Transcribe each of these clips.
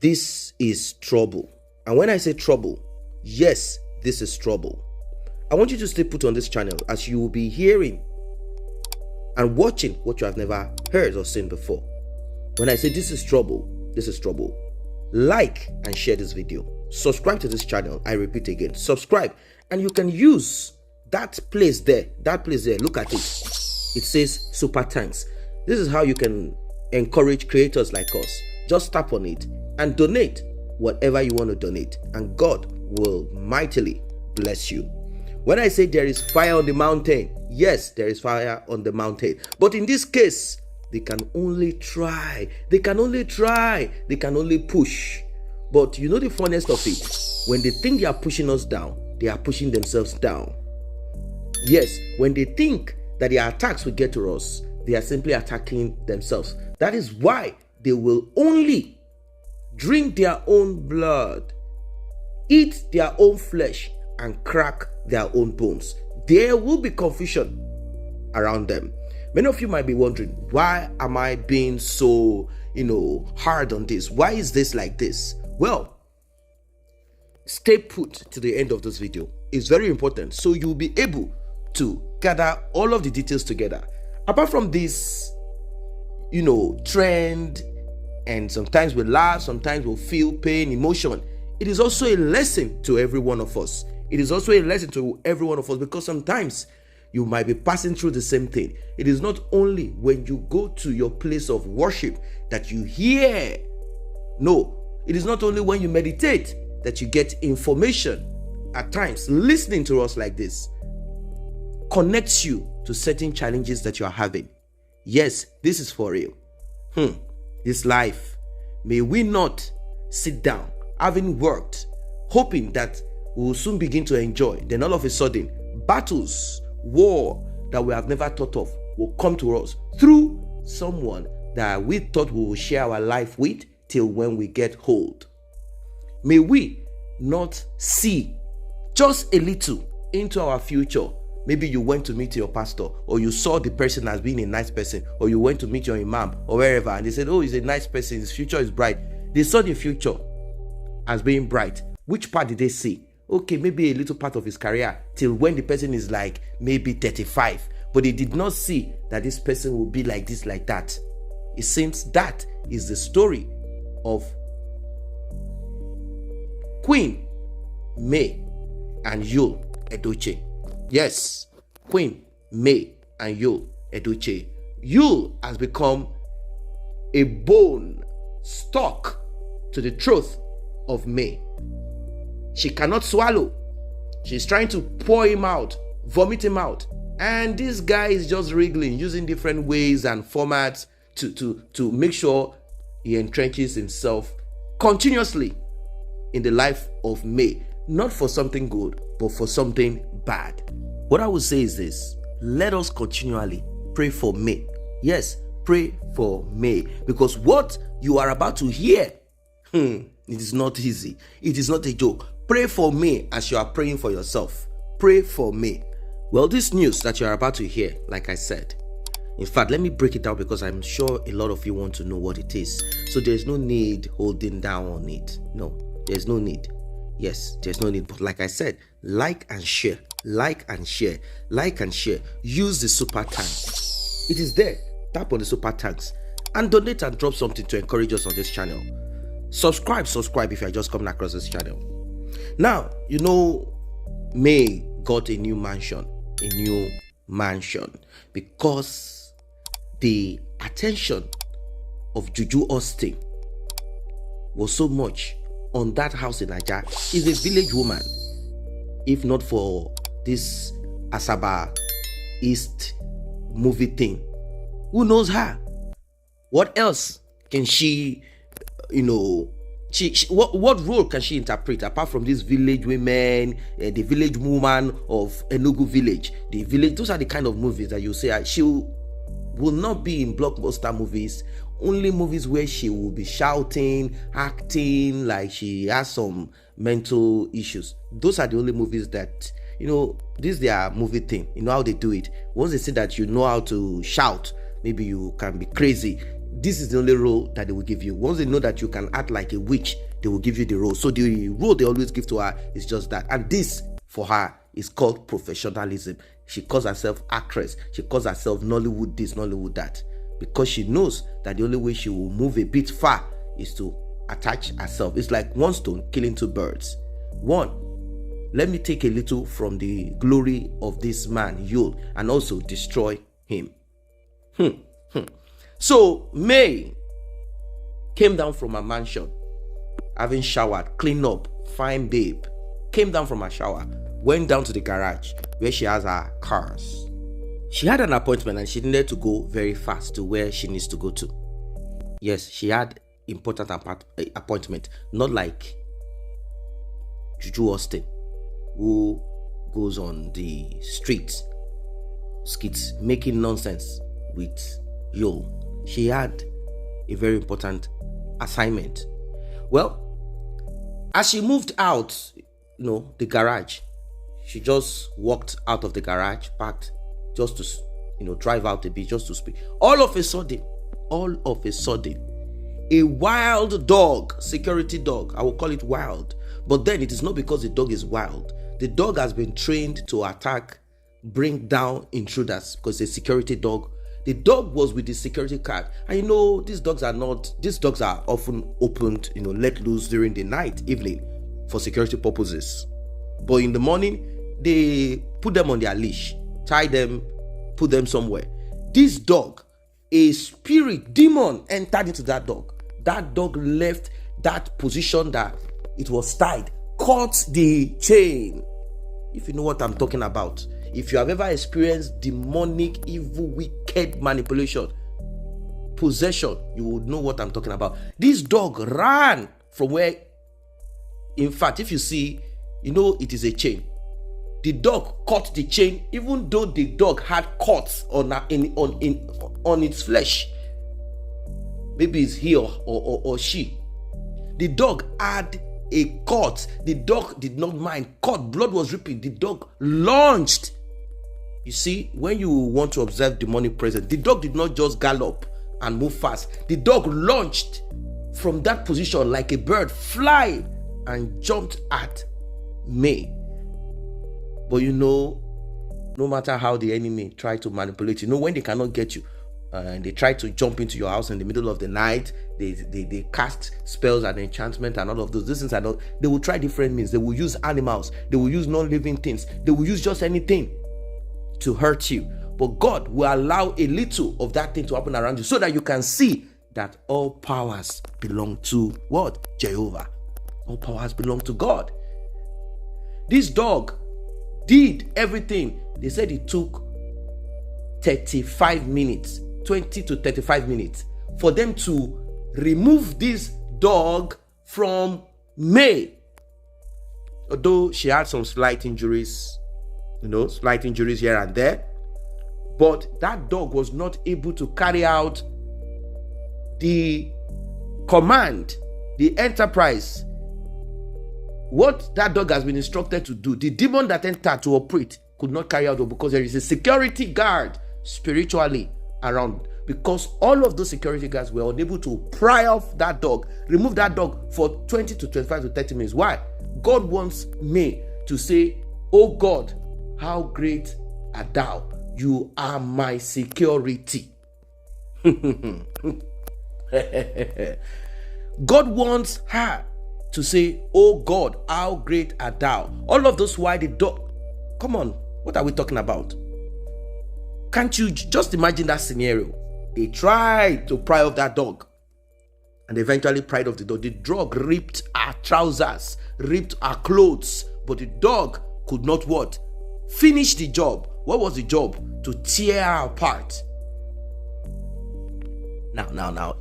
This is trouble. And when I say trouble, yes, this is trouble. I want you to stay put on this channel as you will be hearing and watching what you have never heard or seen before. When I say this is trouble, this is trouble. Like and share this video. Subscribe to this channel. I repeat again, subscribe. And you can use that place there. Look at it. It says Super Thanks. This is how you can encourage creators like us. Just tap on it and donate whatever you want to donate, and God will mightily bless you. When I say there is fire on the mountain, yes, there is fire on the mountain. But in this case, they can only try. They can only push. But you know the funniest of it? When they think they are pushing us down, they are pushing themselves down. Yes, when they think that their attacks will get to us, they are simply attacking themselves. That is why they will only drink their own blood, eat their own flesh, and crack their own bones. There will be confusion around them. Many of you might be wondering, why am I being so, hard on this? Why is this like this? Well, stay put to the end of this video. It's very important, so you'll be able to gather all of the details together. Apart from this, trend, and sometimes we laugh, sometimes we'll feel pain, emotion. It is also a lesson to every one of us. Because sometimes you might be passing through the same thing. It is not only when you go to your place of worship that you hear. No, it is not only when you meditate that you get information. At times, listening to us like this connects you to certain challenges that you are having. Yes, this is for real. This life, may we not sit down, having worked, hoping that we will soon begin to enjoy. Then all of a sudden, battles, war that we have never thought of will come to us through someone that we thought we will share our life with till when we get old. May we not see just a little into our future. Maybe you went to meet your pastor, or you saw the person as being a nice person, or you went to meet your imam or wherever, and they said, oh, he's a nice person, his future is bright. They saw the future as being bright. Which part did they see? Okay, maybe a little part of his career till when the person is like maybe 35, but they did not see that this person will be like this, like that. It seems that is the story of Queen May and Yul Edochie. Yes, Queen May and Yul Edochie. Yul has become a bone stuck to the truth of May. She cannot swallow. She's trying to pour him out, vomit him out. And this guy is just wriggling, using different ways and formats to make sure he entrenches himself continuously in the life of May. Not for something good, but for something bad. What I would say is this: let us continually pray for May. Yes, pray for May. Because what you are about to hear, it is not easy. It is not a joke. Pray for May as you are praying for yourself. Pray for May. Well, this news that you are about to hear, like I said, in fact, let me break it down because I'm sure a lot of you want to know what it is. So there's no need holding down on it. No, there's no need. Yes, there's no need. But like I said, like and share. Like and share. Like and share. Use the Super Thanks. It is there. Tap on the Super Thanks and donate and drop something to encourage us on this channel. Subscribe if you are just coming across this channel. Now, May got a new mansion because the attention of Juju Austin was so much on that house in Naija. She's a village woman. If not for this Asaba East movie thing, who knows her? What else can she, what role can she interpret apart from this village women, the village woman of Enugu village, the village? Those are the kind of movies that you say she will not be in blockbuster movies. Only movies where she will be shouting, acting like she has some mental issues. Those are the only movies that, this is their movie thing. You know how they do it. Once they say that you know how to shout, maybe you can be crazy. this is the only role that they will give you. Once they know that you can act like a witch, they will give you the role. So the role they always give to her is just that. And this, for her, is called professionalism. She calls herself actress. She calls herself Nollywood this, Nollywood that. Because she knows that the only way she will move a bit far is to attach herself. It's like one stone killing two birds. One, let me take a little from the glory of this man, Yul, and also destroy him. So May came down from her mansion, having showered, cleaned up, fine babe. Came down from her shower, went down to the garage where she has her cars. She had an appointment and she needed to go very fast to where she needs to go to. Yes, she had important appointment, not like Juju Austin, who goes on the streets, skits, making nonsense with Yul. She had a very important assignment. Well, as she moved out, the garage, she just walked out of the garage, parked, just to, drive out a bit, just to speak. All of a sudden, a wild dog, security dog, I will call it wild, but then it is not because the dog is wild. The dog has been trained to attack, bring down intruders, because it's a security dog. The dog was with the security card, and these dogs are often opened, let loose during the night, evening, for security purposes. But in the morning, they put them on their leash, tie them, put them somewhere. This dog, a spirit demon entered into that dog. That dog left that position that it was tied, caught the chain. If you know what I'm talking about, if you have ever experienced demonic, evil, wicked manipulation, possession, you would know what I'm talking about. This dog ran from where, in fact, if you see, it is a chain. The dog caught the chain, even though the dog had cuts on its flesh. Maybe it's he or she. The dog had a cut. The dog did not mind. Cut, blood was dripping. The dog lunged. You see, when you want to observe demonic presence, the dog did not just gallop and move fast. The dog launched from that position like a bird, fly, and jumped at May. But no matter how the enemy try to manipulate you, when they cannot get you, and they try to jump into your house in the middle of the night, they cast spells and enchantment and all of those things. They will try different means. They will use animals. They will use non-living things. They will use just anything to hurt you. But God will allow a little of that thing to happen around you so that you can see that all powers belong to what? Jehovah. All powers belong to God. This dog did everything. They said it took 35 minutes, 20 to 35 minutes for them to remove this dog from May. Although she had some slight injuries here and there, but that dog was not able to carry out the command, the enterprise, what that dog has been instructed to do. The demon that entered to operate could not carry out because there is a security guard spiritually around, because all of those security guards were unable to pry off that dog, remove that dog for 20 to 25 to 30 minutes. Why? God wants me to say, oh God, how great art thou. You are my security. God wants her to say, oh God, how great art thou. All of those why the dog. Come on, what are we talking about? Can't you just imagine that scenario? They tried to pry off that dog and eventually pried off the dog. The dog ripped our trousers, ripped our clothes, but the dog could not what? Finish the job. What was the job? To tear her apart. Now,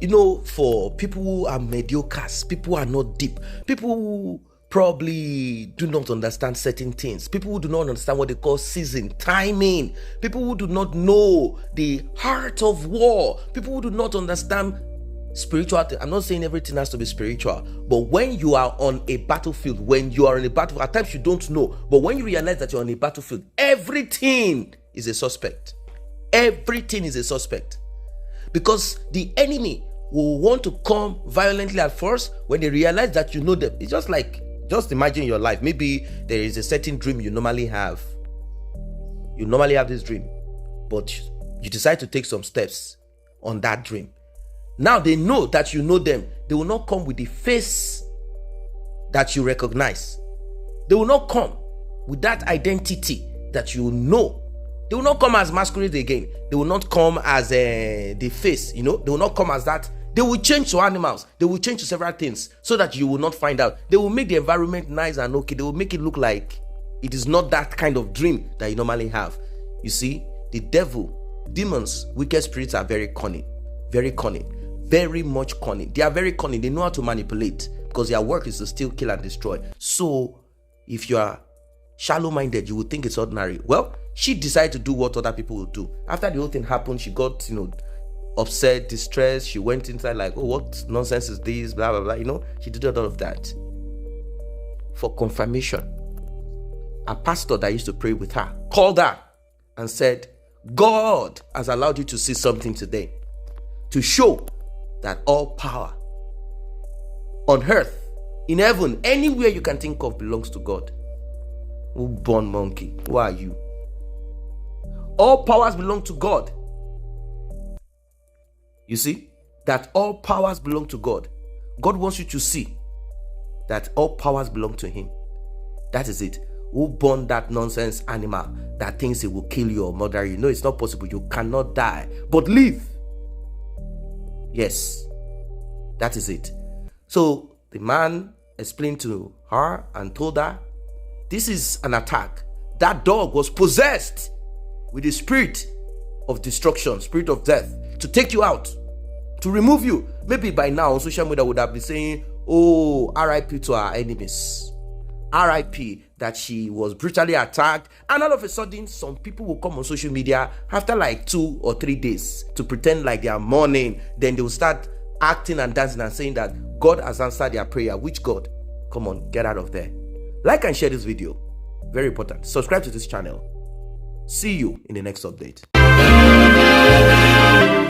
for people who are mediocres, people who are not deep, people who probably do not understand certain things, people who do not understand what they call season, timing, people who do not know the heart of war, people who do not understand spiritual. I'm not saying everything has to be spiritual, but when you are on a battlefield, at times you don't know, but when you realize that you're on a battlefield, everything is a suspect. Everything is a suspect. Because the enemy will want to come violently at first when they realize that you know them. It's just imagine your life. Maybe there is a certain dream you normally have. You normally have this dream, but you decide to take some steps on that dream. Now they know that you know them. They will not come with the face that you recognize. They will not come with that identity that you know. They will not come as masquerade again. They will not come as the face, They will not come as that. They will change to animals. They will change to several things so that you will not find out. They will make the environment nice and okay. They will make it look like it is not that kind of dream that you normally have. You see, the devil, demons, wicked spirits are very cunning, very much cunning. They are very cunning. They know how to manipulate because their work is to steal, kill, and destroy. So if you are shallow-minded, you would think it's ordinary. Well, she decided to do what other people will do. After the whole thing happened, she got, upset, distressed. She went inside like, oh, what nonsense is this? Blah, blah, blah. She did a lot of that. For confirmation, a pastor that used to pray with her called her and said, God has allowed you to see something today to show that all power on earth, in heaven, anywhere you can think of belongs to God. Oh, born monkey, who are you? All powers belong to God. You see, that all powers belong to God. God wants you to see that all powers belong to Him. That is it. Who born that nonsense animal that thinks it will kill you or murder you? No, it's not possible. You cannot die, but live. Yes, that is it. So the man explained to her and told her, this is an attack. That dog was possessed with the spirit of destruction, spirit of death, to take you out, to remove you. Maybe by now on social media would have been saying, oh, RIP to our enemies. RIP that she was brutally attacked. And all of a sudden, some people will come on social media after like 2 or 3 days to pretend like they are mourning. Then they will start acting and dancing and saying that God has answered their prayer. Which God? Come on, get out of there. Like and share this video. Very important. Subscribe to this channel. See you in the next update.